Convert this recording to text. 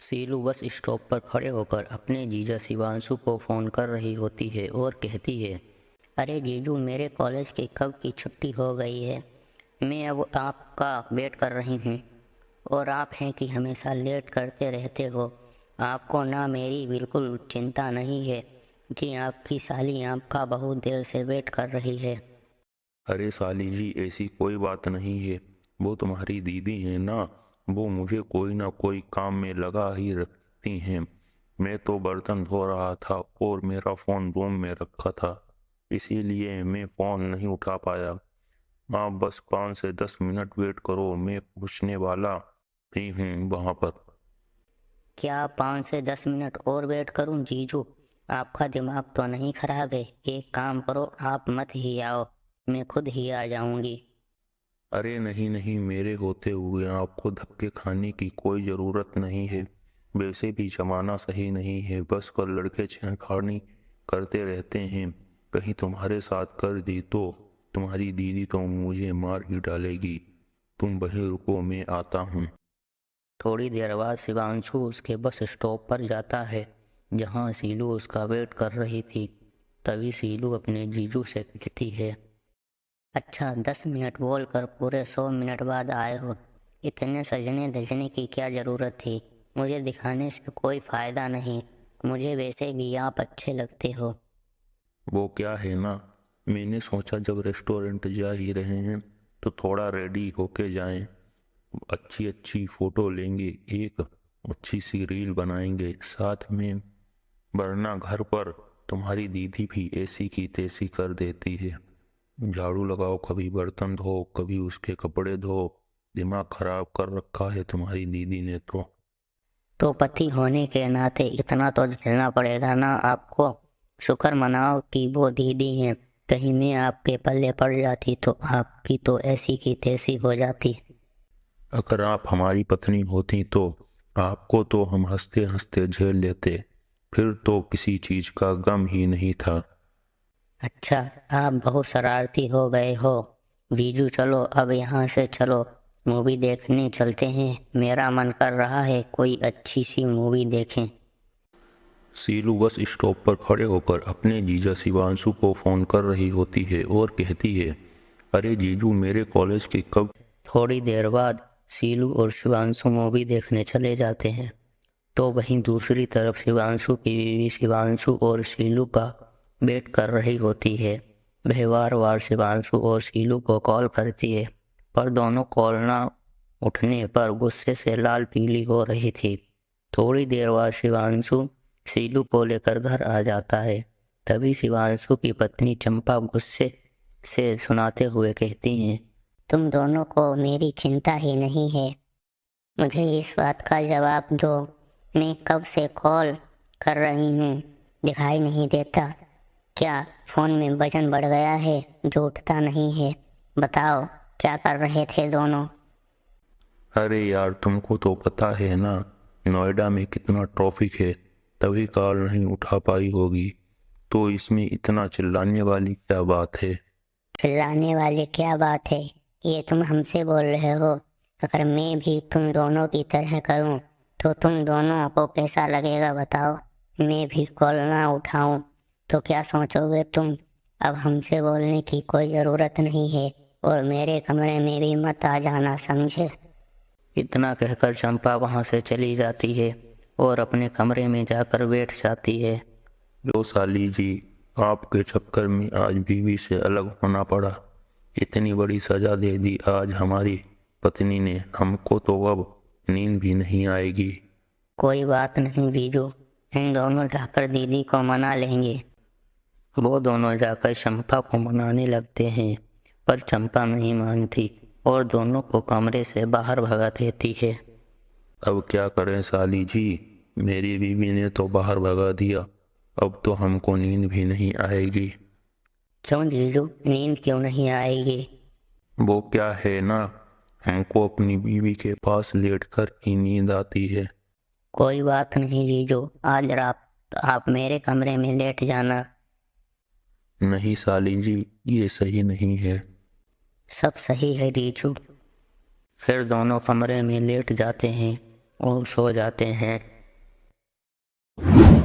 Silu bus stop पर खड़े होकर अपने जीजा शिवांशु को फ़ोन कर रही होती है और कहती है, अरे जीजू, मेरे कॉलेज की कब की छुट्टी हो गई है। मैं अब आपका वेट कर रही हूँ और आप हैं कि हमेशा लेट करते रहते हो। आपको ना मेरी बिल्कुल चिंता नहीं है कि आपकी साली आपका बहुत देर से वेट कर रही है। अरे साली जी, ऐसी कोई बात नहीं है। वो तुम्हारी दीदी है ना। वो मुझे कोई ना कोई काम में लगा ही रखती हैं। मैं तो बर्तन धो रहा था और मेरा फ़ोन रूम में रखा था, इसीलिए मैं फ़ोन नहीं उठा पाया। आप बस 5 से 10 मिनट वेट करो, मैं पूछने वाला ही हूँ वहाँ पर। क्या 5 से 10 मिनट और वेट करूं जीजू? आपका दिमाग तो नहीं खराब है? एक काम करो, आप मत ही आओ, मैं खुद ही आ जाऊंगी। अरे नहीं नहीं, मेरे होते हुए आपको धक्के खाने की कोई ज़रूरत नहीं है। वैसे भी जमाना सही नहीं है, बस कर लड़के छेड़खानी करते रहते हैं। कहीं तुम्हारे साथ कर दी तो तुम्हारी दीदी तो मुझे मार ही डालेगी। तुम वहीं रुको, मैं आता हूँ। थोड़ी देर बाद शिवांशु उसके बस स्टॉप पर जाता है जहां सीलू उसका वेट कर रही थी। तभी सीलू अपने जीजू से कहती है, अच्छा 10 मिनट बोलकर पूरे 100 मिनट बाद आए हो। इतने सजने धजने की क्या ज़रूरत थी? मुझे दिखाने से कोई फ़ायदा नहीं, मुझे वैसे भी आप अच्छे लगते हो। वो क्या है ना, मैंने सोचा जब रेस्टोरेंट जा ही रहे हैं तो थोड़ा रेडी होके जाएं। अच्छी अच्छी फोटो लेंगे, एक अच्छी सी रील बनाएंगे साथ में। वरना घर पर तुम्हारी दीदी भी ऐसी की तैसी कर देती है। झाड़ू लगाओ, कभी बर्तन धो, कभी उसके कपड़े धो। दिमाग खराब कर रखा है तुम्हारी दीदी ने तो। तो पति होने के नाते इतना तो झेलना पड़ेगा ना आपको। शुक्र मनाओ कि वो दीदी हैं। कहीं मैं आपके पल्ले पड़ जाती तो आपकी तो ऐसी की तैसी हो जाती। अगर आप हमारी पत्नी होती तो आपको तो हम हंसते हंसते झेल लेते, फिर तो किसी चीज का गम ही नहीं था। अच्छा, आप बहुत शरारती हो गए हो। जीजू चलो अब यहाँ से चलो, मूवी देखने चलते हैं। मेरा मन कर रहा है कोई अच्छी सी मूवी देखें। सीलू बस स्टॉप पर खड़े होकर अपने जीजा शिवांशु को फोन कर रही होती है और कहती है, अरे जीजू, मेरे कॉलेज की कब। थोड़ी देर बाद सीलू और शिवांशु मूवी देखने चले जाते हैं। तो वहीं दूसरी तरफ शिवांशु की बीवी शिवांशु और शीलू का वेट कर रही होती है। वह बार बार शिवांशु और शीलू को कॉल करती है, पर दोनों कॉल ना उठने पर गुस्से से लाल पीली हो रही थी। थोड़ी देर बाद शिवांशु शीलू को लेकर घर आ जाता है। तभी शिवांशु की पत्नी चंपा गुस्से से सुनाते हुए कहती हैं, तुम दोनों को मेरी चिंता ही नहीं है। मुझे इस बात का जवाब दो, मैं कब से कॉल कर रही हूँ, दिखाई नहीं देता? क्या फ़ोन में वजन बढ़ गया है जो उठता नहीं है? बताओ, क्या कर रहे थे दोनों? अरे यार, तुमको तो पता है ना, नोएडा में कितना ट्रैफिक है, तभी कॉल नहीं उठा पाई होगी। तो इसमें इतना चिल्लाने वाली क्या बात है। चिल्लाने वाली क्या बात है? ये तुम हमसे बोल रहे हो? अगर मैं भी तुम दोनों की तरह करूं तो तुम दोनों को कैसा लगेगा बताओ? मैं भी कॉल ना उठाऊं तो क्या सोचोगे तुम? अब हमसे बोलने की कोई ज़रूरत नहीं है और मेरे कमरे में भी मत आ जाना, समझे? इतना कहकर चंपा वहां से चली जाती है और अपने कमरे में जाकर बैठ जाती है। लो साली जी, आपके चक्कर में आज बीवी से अलग होना पड़ा। इतनी बड़ी सजा दे दी आज हमारी पत्नी ने, हमको तो अब नींद भी नहीं आएगी। कोई बात नहीं जीजू, इन दोनों जाकर दीदी को मना लेंगे। वो दोनों जाकर चंपा को मनाने लगते हैं, पर चंपा नहीं मानती और दोनों को कमरे से बाहर भगा देती है। अब क्या करें साली जी, मेरी बीवी ने तो बाहर भगा दिया। अब तो हमको नींद भी नहीं आएगी। क्यों जीजू, नींद क्यों नहीं आएगी? वो क्या है ना, हमको अपनी बीवी के पास लेटकर ही नींद आती है। कोई बात नहीं जीजू, आज रात आप मेरे कमरे में लेट जाना। नहीं साली जी, ये सही नहीं है। सब सही है जीजू। फिर दोनों कमरे में लेट जाते हैं और सो जाते हैं। हैं।